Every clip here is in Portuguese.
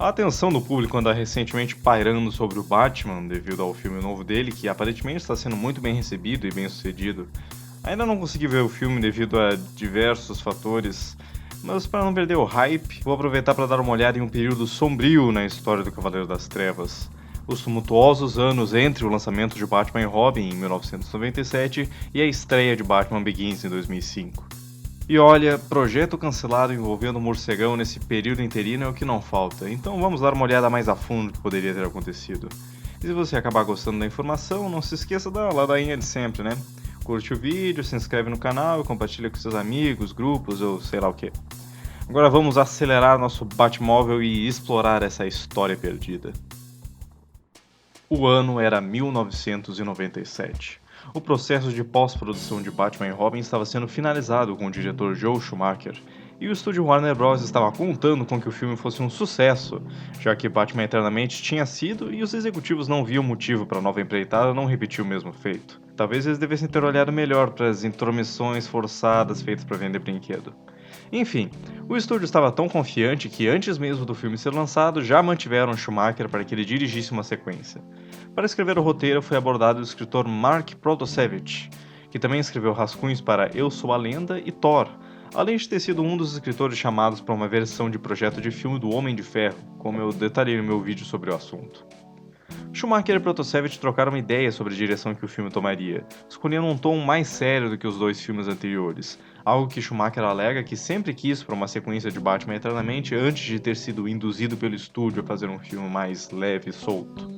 A atenção do público anda recentemente pairando sobre o Batman devido ao filme novo dele, que aparentemente está sendo muito bem recebido e bem sucedido. Ainda não consegui ver o filme devido a diversos fatores, mas para não perder o hype, vou aproveitar para dar uma olhada em um período sombrio na história do Cavaleiro das Trevas. Os tumultuosos anos entre o lançamento de Batman e Robin em 1997 e a estreia de Batman Begins em 2005. E olha, projeto cancelado envolvendo o morcegão nesse período interino é o que não falta, então vamos dar uma olhada mais a fundo no que poderia ter acontecido. E se você acabar gostando da informação, não se esqueça da ladainha de sempre, né? Curte o vídeo, se inscreve no canal e compartilha com seus amigos, grupos ou sei lá o que. Agora vamos acelerar nosso Batmóvel e explorar essa história perdida. O ano era 1997. O processo de pós-produção de Batman e Robin estava sendo finalizado com o diretor Joel Schumacher, e o estúdio Warner Bros. Estava contando com que o filme fosse um sucesso, já que Batman Eternamente tinha sido e os executivos não viam motivo para a nova empreitada não repetir o mesmo feito. Talvez eles devessem ter olhado melhor para as intromissões forçadas feitas para vender brinquedo. Enfim, o estúdio estava tão confiante que antes mesmo do filme ser lançado já mantiveram Schumacher para que ele dirigisse uma sequência. Para escrever o roteiro foi abordado o escritor Mark Protosevich, que também escreveu rascunhos para Eu Sou a Lenda e Thor, além de ter sido um dos escritores chamados para uma versão de projeto de filme do Homem de Ferro, como eu detalhei no meu vídeo sobre o assunto. Schumacher e Protosevich trocaram uma ideia sobre a direção que o filme tomaria, escolhendo um tom mais sério do que os dois filmes anteriores, algo que Schumacher alega que sempre quis para uma sequência de Batman Eternamente antes de ter sido induzido pelo estúdio a fazer um filme mais leve e solto.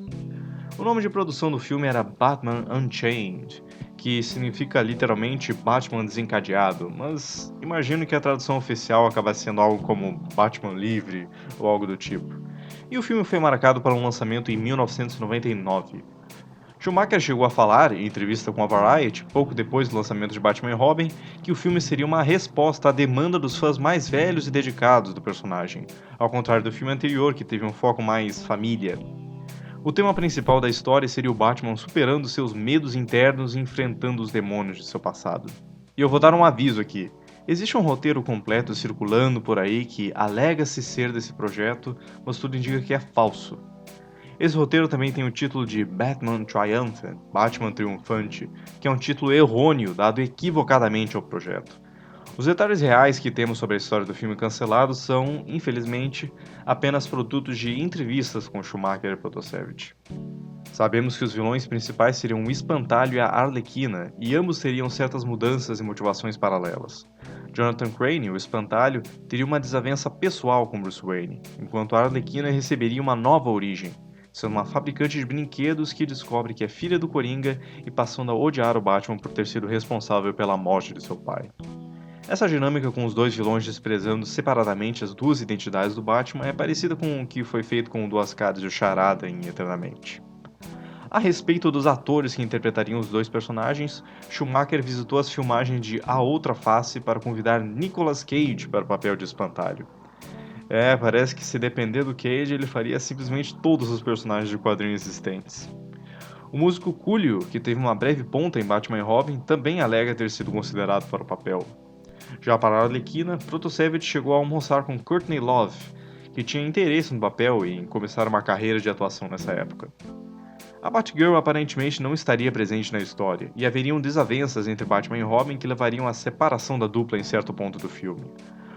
O nome de produção do filme era Batman Unchained, que significa literalmente Batman desencadeado, mas imagino que a tradução oficial acabasse sendo algo como Batman livre ou algo do tipo. E o filme foi marcado para um lançamento em 1999. Schumacher chegou a falar, em entrevista com a Variety, pouco depois do lançamento de Batman e Robin, que o filme seria uma resposta à demanda dos fãs mais velhos e dedicados do personagem, ao contrário do filme anterior, que teve um foco mais família. O tema principal da história seria o Batman superando seus medos internos e enfrentando os demônios de seu passado. E eu vou dar um aviso aqui. Existe um roteiro completo circulando por aí que alega-se ser desse projeto, mas tudo indica que é falso. Esse roteiro também tem o título de Batman Triumphant, Batman Triunfante, que é um título errôneo dado equivocadamente ao projeto. Os detalhes reais que temos sobre a história do filme cancelado são, infelizmente, apenas produtos de entrevistas com Schumacher e Protosevich. Sabemos que os vilões principais seriam o Espantalho e a Arlequina, e ambos teriam certas mudanças e motivações paralelas. Jonathan Crane, o Espantalho, teria uma desavença pessoal com Bruce Wayne, enquanto a Arlequina receberia uma nova origem, sendo uma fabricante de brinquedos que descobre que é filha do Coringa e passando a odiar o Batman por ter sido responsável pela morte de seu pai. Essa dinâmica com os dois vilões desprezando separadamente as duas identidades do Batman é parecida com o que foi feito com o Duas Caras e o Charada em Eternamente. A respeito dos atores que interpretariam os dois personagens, Schumacher visitou as filmagens de A Outra Face para convidar Nicolas Cage para o papel de Espantalho. Parece que se depender do Cage, ele faria simplesmente todos os personagens de quadrinhos existentes. O músico Coolio, que teve uma breve ponta em Batman e Robin, também alega ter sido considerado para o papel. Já para a Arlequina, Protosevich chegou a almoçar com Courtney Love, que tinha interesse no papel e em começar uma carreira de atuação nessa época. A Batgirl aparentemente não estaria presente na história, e haveriam desavenças entre Batman e Robin que levariam à separação da dupla em certo ponto do filme.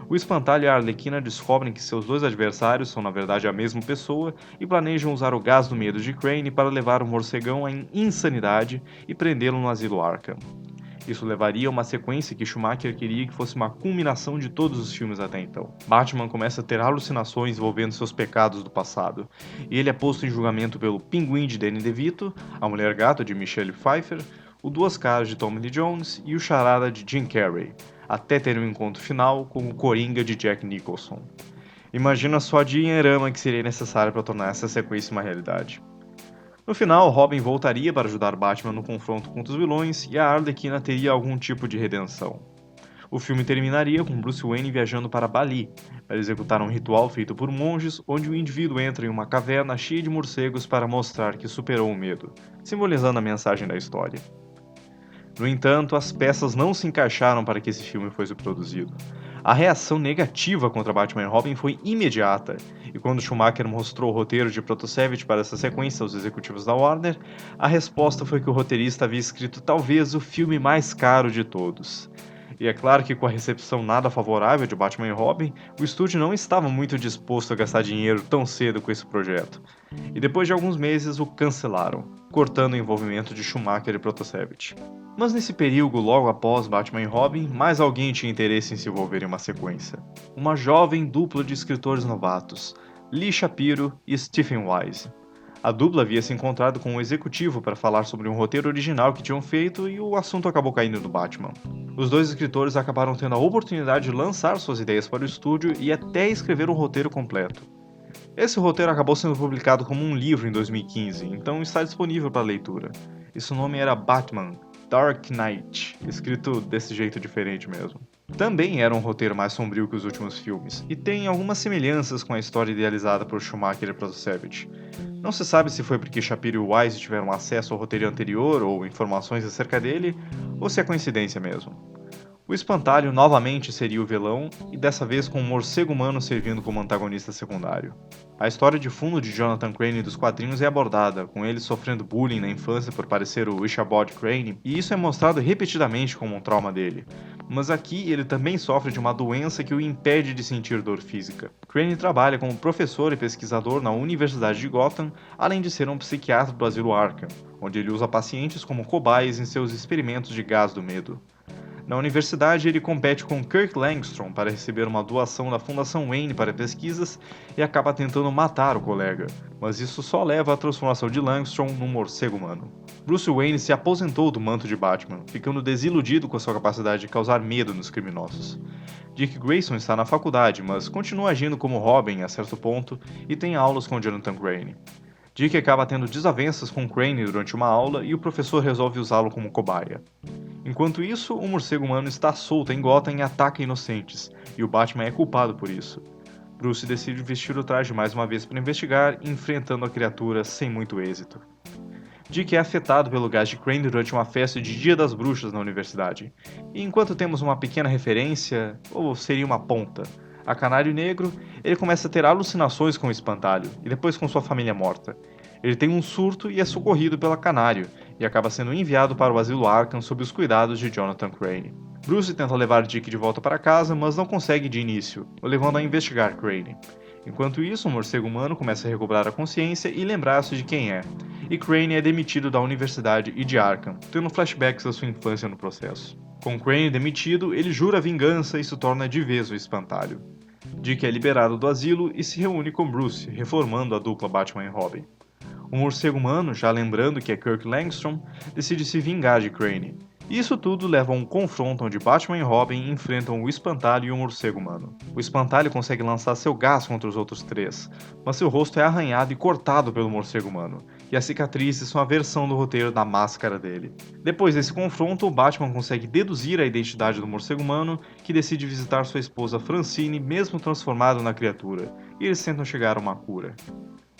O Espantalho e a Arlequina descobrem que seus dois adversários são na verdade a mesma pessoa e planejam usar o gás do medo de Crane para levar o morcegão à insanidade e prendê-lo no asilo Arkham. Isso levaria a uma sequência que Schumacher queria que fosse uma culminação de todos os filmes até então. Batman começa a ter alucinações envolvendo seus pecados do passado, e ele é posto em julgamento pelo Pinguim de Danny DeVito, a Mulher-Gato de Michelle Pfeiffer, o Duas Caras de Tommy Lee Jones e o Charada de Jim Carrey, até ter um encontro final com o Coringa de Jack Nicholson. Imagina só a dinheirama que seria necessária para tornar essa sequência uma realidade. No final, Robin voltaria para ajudar Batman no confronto contra os vilões e a Arlequina teria algum tipo de redenção. O filme terminaria com Bruce Wayne viajando para Bali, para executar um ritual feito por monges, onde o indivíduo entra em uma caverna cheia de morcegos para mostrar que superou o medo, simbolizando a mensagem da história. No entanto, as peças não se encaixaram para que esse filme fosse produzido. A reação negativa contra Batman e Robin foi imediata, E quando Schumacher mostrou o roteiro de Protosevich para essa sequência aos executivos da Warner, a resposta foi que o roteirista havia escrito talvez o filme mais caro de todos. E é claro que com a recepção nada favorável de Batman e Robin, o estúdio não estava muito disposto a gastar dinheiro tão cedo com esse projeto. E depois de alguns meses o cancelaram, cortando o envolvimento de Schumacher e Protosevich. Mas nesse período, logo após Batman e Robin, mais alguém tinha interesse em se envolver em uma sequência. Uma jovem dupla de escritores novatos, Lee Shapiro e Stephen Wise. A dupla havia se encontrado com um executivo para falar sobre um roteiro original que tinham feito e o assunto acabou caindo no Batman. Os dois escritores acabaram tendo a oportunidade de lançar suas ideias para o estúdio e até escrever um roteiro completo. Esse roteiro acabou sendo publicado como um livro em 2015, então está disponível para leitura. E seu nome era Batman, Dark Knight, escrito desse jeito diferente mesmo. Também era um roteiro mais sombrio que os últimos filmes, e tem algumas semelhanças com a história idealizada por Schumacher e Protosevich. Não se sabe se foi porque Shapiro e Wise tiveram acesso ao roteiro anterior ou informações acerca dele, ou se é coincidência mesmo. O Espantalho novamente seria o vilão, e dessa vez com um morcego humano servindo como antagonista secundário. A história de fundo de Jonathan Crane dos quadrinhos é abordada, com ele sofrendo bullying na infância por parecer o Ichabod Crane, e isso é mostrado repetidamente como um trauma dele. Mas aqui ele também sofre de uma doença que o impede de sentir dor física. Crane trabalha como professor e pesquisador na Universidade de Gotham, além de ser um psiquiatra do asilo Arkham, onde ele usa pacientes como cobaias em seus experimentos de gás do medo. Na universidade, ele compete com Kirk Langstrom para receber uma doação da Fundação Wayne para pesquisas e acaba tentando matar o colega, mas isso só leva à transformação de Langstrom num morcego humano. Bruce Wayne se aposentou do manto de Batman, ficando desiludido com a sua capacidade de causar medo nos criminosos. Dick Grayson está na faculdade, mas continua agindo como Robin a certo ponto e tem aulas com Jonathan Crane. Dick acaba tendo desavenças com Crane durante uma aula e o professor resolve usá-lo como cobaia. Enquanto isso, o morcego humano está solto em Gotham e ataca inocentes, e o Batman é culpado por isso. Bruce decide vestir o traje mais uma vez para investigar, enfrentando a criatura sem muito êxito. Dick é afetado pelo gás de Crane durante uma festa de Dia das Bruxas na universidade, e enquanto temos uma pequena referência, ou seria uma ponta, a Canário Negro, ele começa a ter alucinações com o Espantalho, e depois com sua família morta. Ele tem um surto e é socorrido pela Canário, e acaba sendo enviado para o asilo Arkham sob os cuidados de Jonathan Crane. Bruce tenta levar Dick de volta para casa, mas não consegue de início, o levando a investigar Crane. Enquanto isso, o morcego humano começa a recobrar a consciência e lembrar-se de quem é, e Crane é demitido da universidade e de Arkham, tendo flashbacks da sua infância no processo. Com Crane demitido, ele jura vingança e se torna de vez o Espantalho. Dick é liberado do asilo e se reúne com Bruce, reformando a dupla Batman e Robin. O morcego humano, já lembrando que é Kirk Langstrom, decide se vingar de Crane. Isso tudo leva a um confronto onde Batman e Robin enfrentam o Espantalho e o morcego humano. O Espantalho consegue lançar seu gás contra os outros três, mas seu rosto é arranhado e cortado pelo morcego humano, e as cicatrizes são a versão do roteiro da máscara dele. Depois desse confronto, o Batman consegue deduzir a identidade do morcego humano, que decide visitar sua esposa Francine mesmo transformado na criatura, e eles tentam chegar a uma cura.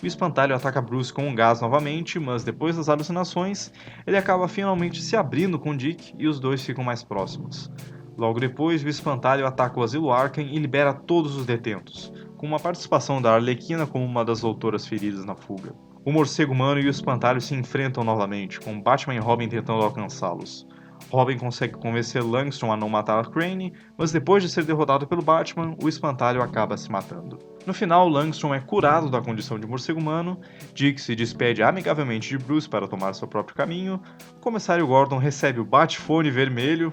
O Espantalho ataca Bruce com um gás novamente, mas depois das alucinações, ele acaba finalmente se abrindo com Dick e os dois ficam mais próximos. Logo depois, o Espantalho ataca o asilo Arkham e libera todos os detentos, com uma participação da Arlequina como uma das doutoras feridas na fuga. O morcego humano e o Espantalho se enfrentam novamente, com Batman e Robin tentando alcançá-los. Robin consegue convencer Langstrom a não matar Crane, mas depois de ser derrotado pelo Batman, o Espantalho acaba se matando. No final, Langstrom é curado da condição de morcego humano, Dick se despede amigavelmente de Bruce para tomar seu próprio caminho, o comissário Gordon recebe o Batfone vermelho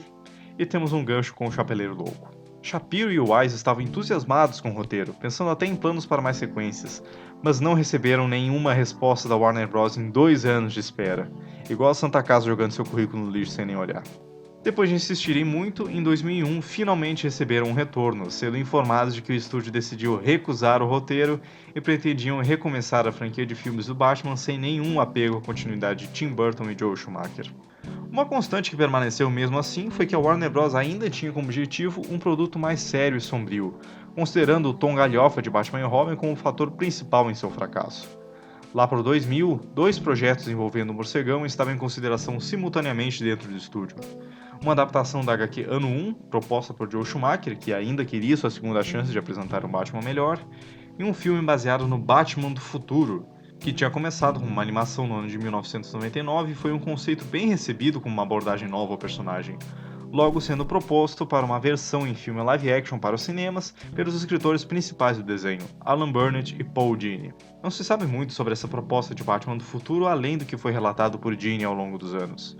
e temos um gancho com o Chapeleiro Louco. Shapiro e Wise estavam entusiasmados com o roteiro, pensando até em planos para mais sequências, mas não receberam nenhuma resposta da Warner Bros. Em 2 anos de espera, igual a Santa Casa jogando seu currículo no lixo sem nem olhar. Depois de insistirem muito, em 2001 finalmente receberam um retorno, sendo informados de que o estúdio decidiu recusar o roteiro e pretendiam recomeçar a franquia de filmes do Batman sem nenhum apego à continuidade de Tim Burton e Joel Schumacher. Uma constante que permaneceu mesmo assim foi que a Warner Bros. Ainda tinha como objetivo um produto mais sério e sombrio, considerando o tom galhofa de Batman e Robin como o fator principal em seu fracasso. Lá por 2000, 2 projetos envolvendo o morcegão estavam em consideração simultaneamente dentro do estúdio. Uma adaptação da HQ Ano 1, proposta por Joel Schumacher, que ainda queria sua segunda chance de apresentar um Batman melhor, em um filme baseado no Batman do futuro, que tinha começado como uma animação no ano de 1999 e foi um conceito bem recebido como uma abordagem nova ao personagem, logo sendo proposto para uma versão em filme live action para os cinemas pelos escritores principais do desenho, Alan Burnett e Paul Dini. Não se sabe muito sobre essa proposta de Batman do futuro além do que foi relatado por Dini ao longo dos anos.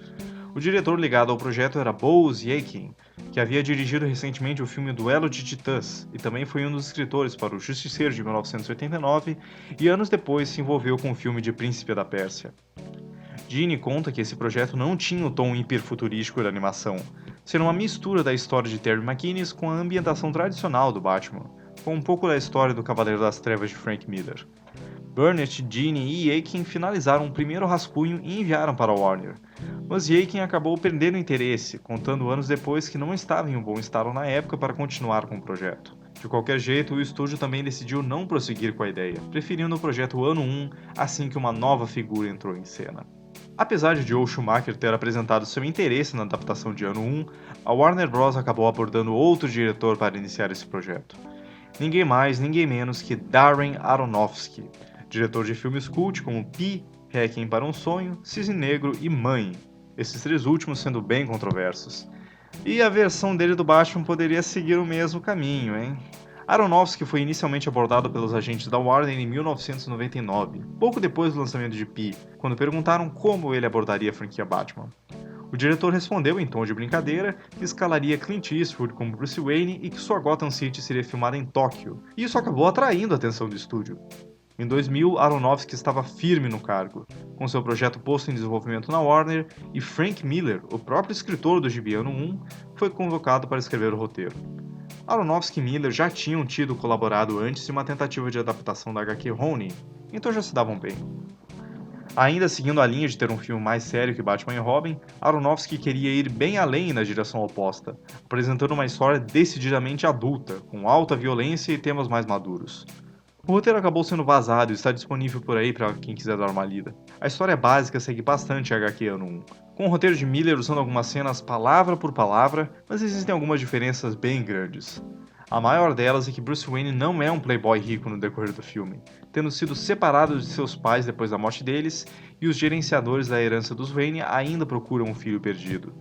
O diretor ligado ao projeto era Buzz Yakin, que havia dirigido recentemente o filme Duelo de Titãs e também foi um dos escritores para O Justiceiro de 1989 e anos depois se envolveu com o filme de Príncipe da Pérsia. Dini conta que esse projeto não tinha o tom hiperfuturístico da animação, sendo uma mistura da história de Terry McGinnis com a ambientação tradicional do Batman, com um pouco da história do Cavaleiro das Trevas de Frank Miller. Burnett, Dini e Yakin finalizaram um primeiro rascunho e enviaram para a Warner, mas Yakin acabou perdendo interesse, contando anos depois que não estava em um bom estado na época para continuar com o projeto. De qualquer jeito, o estúdio também decidiu não prosseguir com a ideia, preferindo o projeto Ano 1 assim que uma nova figura entrou em cena. Apesar de Joel Schumacher ter apresentado seu interesse na adaptação de Ano 1, a Warner Bros. Acabou abordando outro diretor para iniciar esse projeto. Ninguém mais, ninguém menos que Darren Aronofsky, diretor de filmes cult como Pi, Requiem para um Sonho, Cisne Negro e Mãe, esses três últimos sendo bem controversos. E a versão dele do Batman poderia seguir o mesmo caminho, hein? Aronofsky foi inicialmente abordado pelos agentes da Warner em 1999, pouco depois do lançamento de Pi, quando perguntaram como ele abordaria a franquia Batman. O diretor respondeu em tom de brincadeira que escalaria Clint Eastwood como Bruce Wayne e que sua Gotham City seria filmada em Tóquio, e isso acabou atraindo a atenção do estúdio. Em 2000, Aronofsky estava firme no cargo, com seu projeto posto em desenvolvimento na Warner, e Frank Miller, o próprio escritor do Gibi Ano 1, foi convocado para escrever o roteiro. Aronofsky e Miller já tinham colaborado antes de uma tentativa de adaptação da HQ Ronin, então já se davam bem. Ainda seguindo a linha de ter um filme mais sério que Batman e Robin, Aronofsky queria ir bem além na direção oposta, apresentando uma história decididamente adulta, com alta violência e temas mais maduros. O roteiro acabou sendo vazado e está disponível por aí para quem quiser dar uma lida. A história básica segue bastante a HQ Ano 1, com o roteiro de Miller usando algumas cenas palavra por palavra, mas existem algumas diferenças bem grandes. A maior delas é que Bruce Wayne não é um playboy rico no decorrer do filme, tendo sido separado de seus pais depois da morte deles, e os gerenciadores da herança dos Wayne ainda procuram um filho perdido.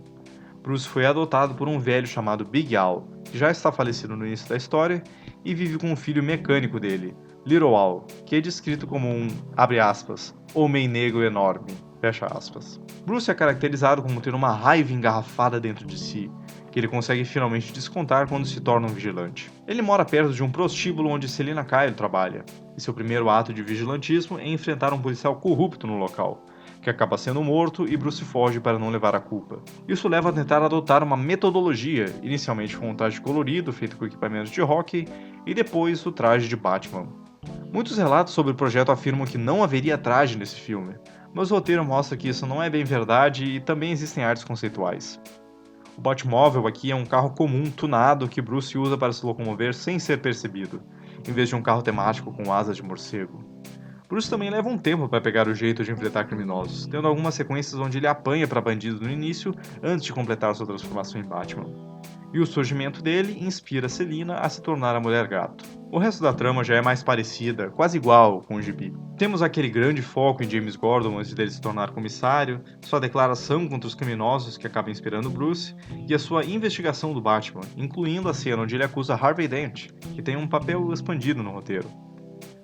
Bruce foi adotado por um velho chamado Big Al, que já está falecido no início da história, e vive com um filho mecânico dele, Little Al, que é descrito como um, abre aspas, homem negro enorme, fecha aspas. Bruce é caracterizado como ter uma raiva engarrafada dentro de si, que ele consegue finalmente descontar quando se torna um vigilante. Ele mora perto de um prostíbulo onde Selina Kyle trabalha, e seu primeiro ato de vigilantismo é enfrentar um policial corrupto no local, que acaba sendo morto e Bruce foge para não levar a culpa. Isso leva a tentar adotar uma metodologia, inicialmente com um traje colorido feito com equipamentos de hóquei, e depois o traje de Batman. Muitos relatos sobre o projeto afirmam que não haveria traje nesse filme, mas o roteiro mostra que isso não é bem verdade e também existem artes conceituais. O Batmóvel aqui é um carro comum tunado que Bruce usa para se locomover sem ser percebido, em vez de um carro temático com asas de morcego. Bruce também leva um tempo para pegar o jeito de enfrentar criminosos, tendo algumas sequências onde ele apanha para bandidos no início antes de completar sua transformação em Batman. E o surgimento dele inspira Selina a se tornar a Mulher Gato. O resto da trama já é mais parecida, quase igual com o gibi. Temos aquele grande foco em James Gordon antes dele se tornar comissário, sua declaração contra os criminosos que acaba inspirando Bruce, e a sua investigação do Batman, incluindo a cena onde ele acusa Harvey Dent, que tem um papel expandido no roteiro.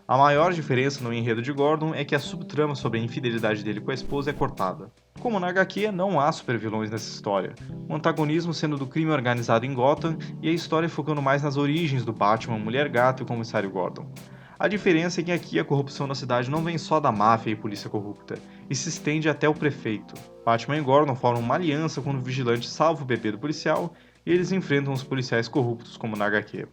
A maior diferença no enredo de Gordon é que a subtrama sobre a infidelidade dele com a esposa é cortada. Como na HQ, não há supervilões nessa história, o antagonismo sendo do crime organizado em Gotham e a história focando mais nas origens do Batman, Mulher Gato e o Comissário Gordon. A diferença é que aqui a corrupção na cidade não vem só da máfia e polícia corrupta, e se estende até o prefeito. Batman e Gordon formam uma aliança quando o vigilante salva o bebê do policial e eles enfrentam os policiais corruptos como na HQ.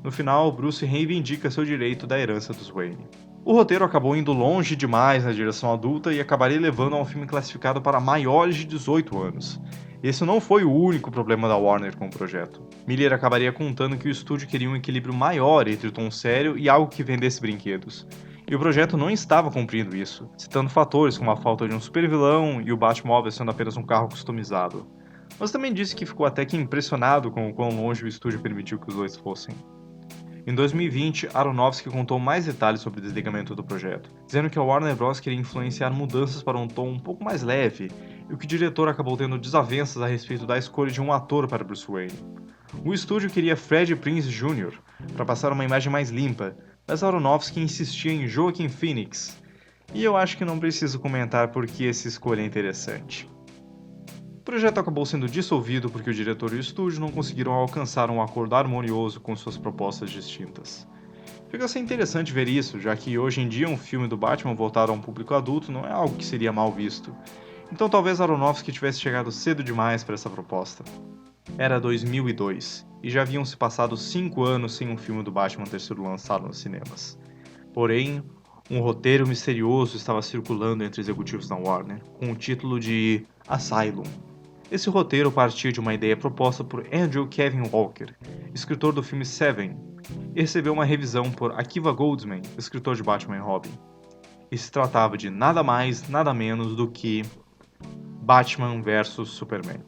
No final, Bruce reivindica seu direito da herança dos Wayne. O roteiro acabou indo longe demais na direção adulta e acabaria levando a um filme classificado para maiores de 18 anos. Esse não foi o único problema da Warner com o projeto. Miller acabaria contando que o estúdio queria um equilíbrio maior entre o tom sério e algo que vendesse brinquedos. E o projeto não estava cumprindo isso, citando fatores como a falta de um supervilão e o Batmóvel sendo apenas um carro customizado. Mas também disse que ficou até que impressionado com o quão longe o estúdio permitiu que os dois fossem. Em 2020, Aronofsky contou mais detalhes sobre o desligamento do projeto, dizendo que a Warner Bros. Queria influenciar mudanças para um tom um pouco mais leve, e que o diretor acabou tendo desavenças a respeito da escolha de um ator para Bruce Wayne. O estúdio queria Freddie Prinze Jr. para passar uma imagem mais limpa, mas Aronofsky insistia em Joaquin Phoenix, e eu acho que não preciso comentar por que essa escolha é interessante. O projeto acabou sendo dissolvido porque o diretor e o estúdio não conseguiram alcançar um acordo harmonioso com suas propostas distintas. Chega a ser interessante ver isso, já que hoje em dia um filme do Batman voltado a um público adulto não é algo que seria mal visto. Então talvez Aronofsky tivesse chegado cedo demais para essa proposta. Era 2002, e já haviam se passado 5 anos sem um filme do Batman ter sido lançado nos cinemas. Porém, um roteiro misterioso estava circulando entre executivos da Warner, com o título de Asylum. Esse roteiro partia de uma ideia proposta por Andrew Kevin Walker, escritor do filme Seven, e recebeu uma revisão por Akiva Goldsman, escritor de Batman e Robin. E se tratava de nada mais, nada menos do que Batman vs Superman.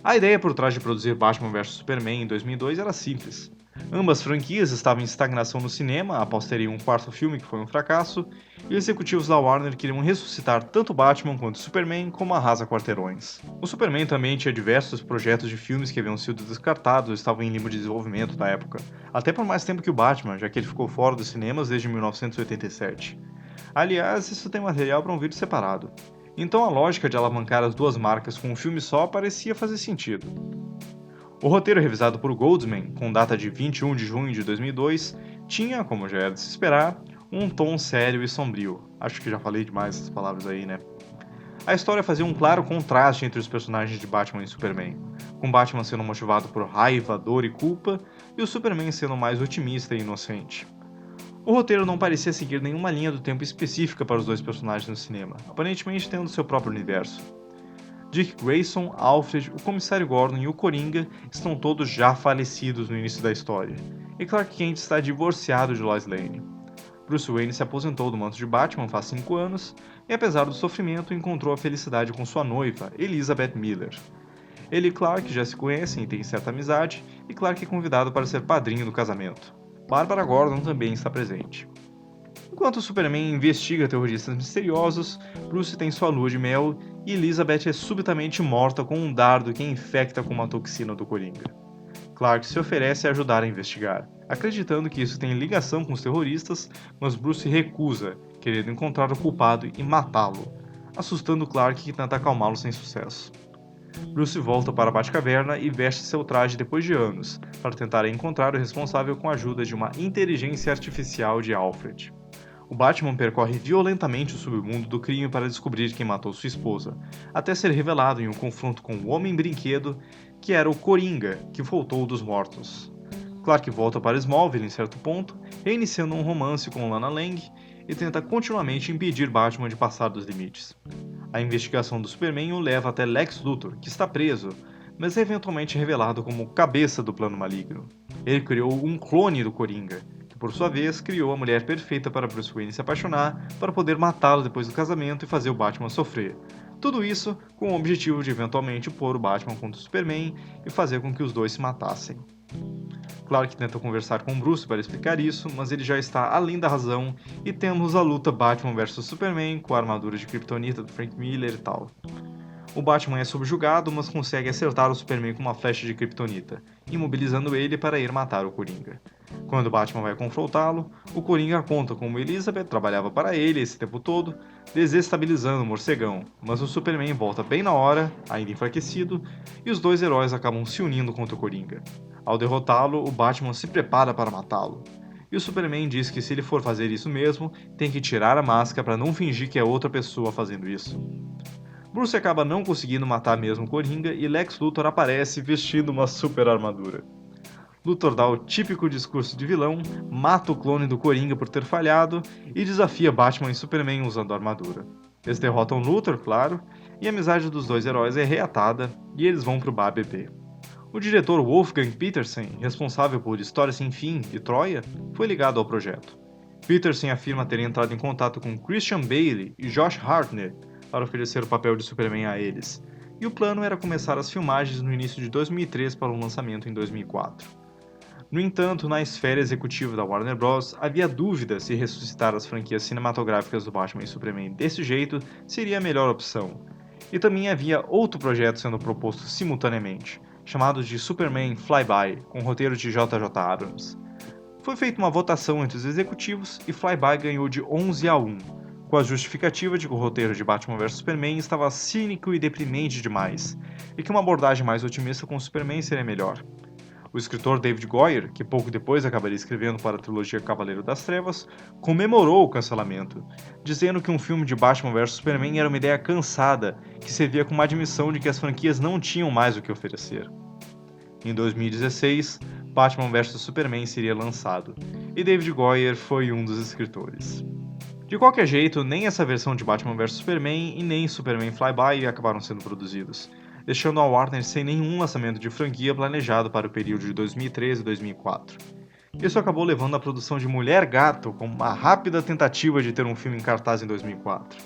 A ideia por trás de produzir Batman vs Superman em 2002 era simples. Ambas franquias estavam em estagnação no cinema após terem um quarto filme que foi um fracasso, e os executivos da Warner queriam ressuscitar tanto Batman quanto Superman como arrasa-quarteirões. O Superman também tinha diversos projetos de filmes que haviam sido descartados ou estavam em limbo de desenvolvimento na época, até por mais tempo que o Batman, já que ele ficou fora dos cinemas desde 1987. Aliás, isso tem material para um vídeo separado. Então a lógica de alavancar as duas marcas com um filme só parecia fazer sentido. O roteiro revisado por Goldsman, com data de 21 de junho de 2002, tinha, como já era de se esperar, um tom sério e sombrio. Acho que já falei demais essas palavras aí, né? A história fazia um claro contraste entre os personagens de Batman e Superman, com Batman sendo motivado por raiva, dor e culpa, e o Superman sendo mais otimista e inocente. O roteiro não parecia seguir nenhuma linha do tempo específica para os dois personagens no cinema, aparentemente tendo seu próprio universo. Dick Grayson, Alfred, o Comissário Gordon e o Coringa estão todos já falecidos no início da história, e Clark Kent está divorciado de Lois Lane. Bruce Wayne se aposentou do manto de Batman faz 5 anos, e apesar do sofrimento encontrou a felicidade com sua noiva, Elizabeth Miller. Ele e Clark já se conhecem e têm certa amizade, e Clark é convidado para ser padrinho do casamento. Barbara Gordon também está presente. Enquanto o Superman investiga terroristas misteriosos, Bruce tem sua lua de mel e Elizabeth é subitamente morta com um dardo que a infecta com uma toxina do Coringa. Clark se oferece a ajudar a investigar, acreditando que isso tem ligação com os terroristas, mas Bruce recusa, querendo encontrar o culpado e matá-lo, assustando Clark que tenta acalmá-lo sem sucesso. Bruce volta para a Batcaverna e veste seu traje depois de anos, para tentar encontrar o responsável com a ajuda de uma inteligência artificial de Alfred. O Batman percorre violentamente o submundo do crime para descobrir quem matou sua esposa, até ser revelado em um confronto com o Homem-Brinquedo, que era o Coringa, que voltou dos mortos. Clark volta para Smallville em certo ponto, reiniciando um romance com Lana Lang, e tenta continuamente impedir Batman de passar dos limites. A investigação do Superman o leva até Lex Luthor, que está preso, mas é eventualmente revelado como cabeça do plano maligno. Ele criou um clone do Coringa, que por sua vez criou a mulher perfeita para Bruce Wayne se apaixonar, para poder matá-lo depois do casamento e fazer o Batman sofrer. Tudo isso com o objetivo de eventualmente pôr o Batman contra o Superman e fazer com que os dois se matassem. Clark tenta conversar com Bruce para explicar isso, mas ele já está além da razão e temos a luta Batman vs Superman com a armadura de Kryptonita do Frank Miller e tal. O Batman é subjugado, mas consegue acertar o Superman com uma flecha de Kryptonita, imobilizando ele para ir matar o Coringa. Quando o Batman vai confrontá-lo, o Coringa conta como Elizabeth trabalhava para ele esse tempo todo, desestabilizando o morcegão, mas o Superman volta bem na hora, ainda enfraquecido, e os dois heróis acabam se unindo contra o Coringa. Ao derrotá-lo, o Batman se prepara para matá-lo. E o Superman diz que se ele for fazer isso mesmo, tem que tirar a máscara para não fingir que é outra pessoa fazendo isso. Bruce acaba não conseguindo matar mesmo o Coringa e Lex Luthor aparece vestindo uma super armadura. Luthor dá o típico discurso de vilão, mata o clone do Coringa por ter falhado e desafia Batman e Superman usando a armadura. Eles derrotam Luthor, claro, e a amizade dos dois heróis é reatada e eles vão pro bar beber. O diretor Wolfgang Petersen, responsável por História Sem Fim e Troia, foi ligado ao projeto. Petersen afirma ter entrado em contato com Christian Bale e Josh Hartnett para oferecer o papel de Superman a eles, e o plano era começar as filmagens no início de 2003 para o lançamento em 2004. No entanto, na esfera executiva da Warner Bros., havia dúvida se ressuscitar as franquias cinematográficas do Batman e Superman desse jeito seria a melhor opção. E também havia outro projeto sendo proposto simultaneamente, chamado de Superman Flyby, com roteiro de JJ Abrams. Foi feita uma votação entre os executivos e Flyby ganhou de 11-1, com a justificativa de que o roteiro de Batman vs Superman estava cínico e deprimente demais, e que uma abordagem mais otimista com o Superman seria melhor. O escritor David Goyer, que pouco depois acabaria escrevendo para a trilogia Cavaleiro das Trevas, comemorou o cancelamento, dizendo que um filme de Batman vs Superman era uma ideia cansada, que servia como admissão de que as franquias não tinham mais o que oferecer. Em 2016, Batman vs Superman seria lançado, e David Goyer foi um dos escritores. De qualquer jeito, nem essa versão de Batman vs Superman e nem Superman Flyby acabaram sendo produzidos, deixando a Warner sem nenhum lançamento de franquia planejado para o período de 2013 e 2004. Isso acabou levando à produção de Mulher Gato como uma rápida tentativa de ter um filme em cartaz em 2004.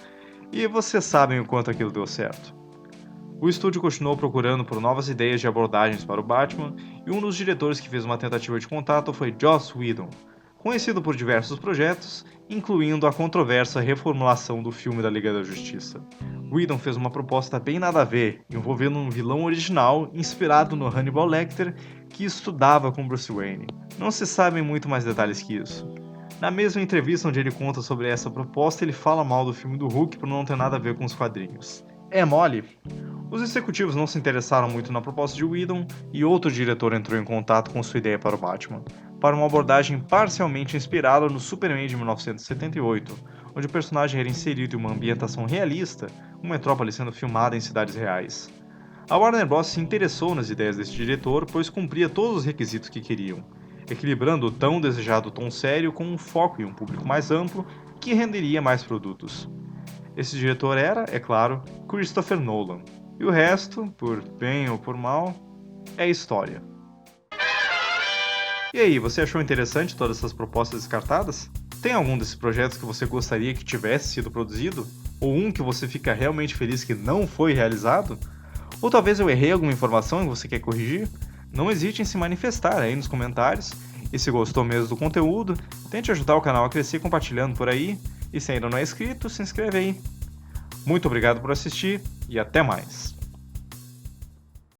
E vocês sabem o quanto aquilo deu certo. O estúdio continuou procurando por novas ideias de abordagens para o Batman, e um dos diretores que fez uma tentativa de contato foi Joss Whedon, conhecido por diversos projetos, incluindo a controversa reformulação do filme da Liga da Justiça. Whedon fez uma proposta bem nada a ver, envolvendo um vilão original inspirado no Hannibal Lecter que estudava com Bruce Wayne. Não se sabem muito mais detalhes que isso. Na mesma entrevista onde ele conta sobre essa proposta, ele fala mal do filme do Hulk por não ter nada a ver com os quadrinhos. É mole? Os executivos não se interessaram muito na proposta de Whedon e outro diretor entrou em contato com sua ideia para o Batman, para uma abordagem parcialmente inspirada no Superman de 1978, onde o personagem era inserido em uma ambientação realista, uma metrópole sendo filmada em cidades reais. A Warner Bros. Se interessou nas ideias desse diretor, pois cumpria todos os requisitos que queriam, equilibrando o tão desejado tom sério com um foco em um público mais amplo que renderia mais produtos. Esse diretor era, é claro, Christopher Nolan. E o resto, por bem ou por mal, é história. E aí, você achou interessante todas essas propostas descartadas? Tem algum desses projetos que você gostaria que tivesse sido produzido? Ou um que você fica realmente feliz que não foi realizado? Ou talvez eu errei alguma informação e você quer corrigir? Não hesite em se manifestar aí nos comentários. E se gostou mesmo do conteúdo, tente ajudar o canal a crescer compartilhando por aí. E se ainda não é inscrito, se inscreve aí. Muito obrigado por assistir e até mais!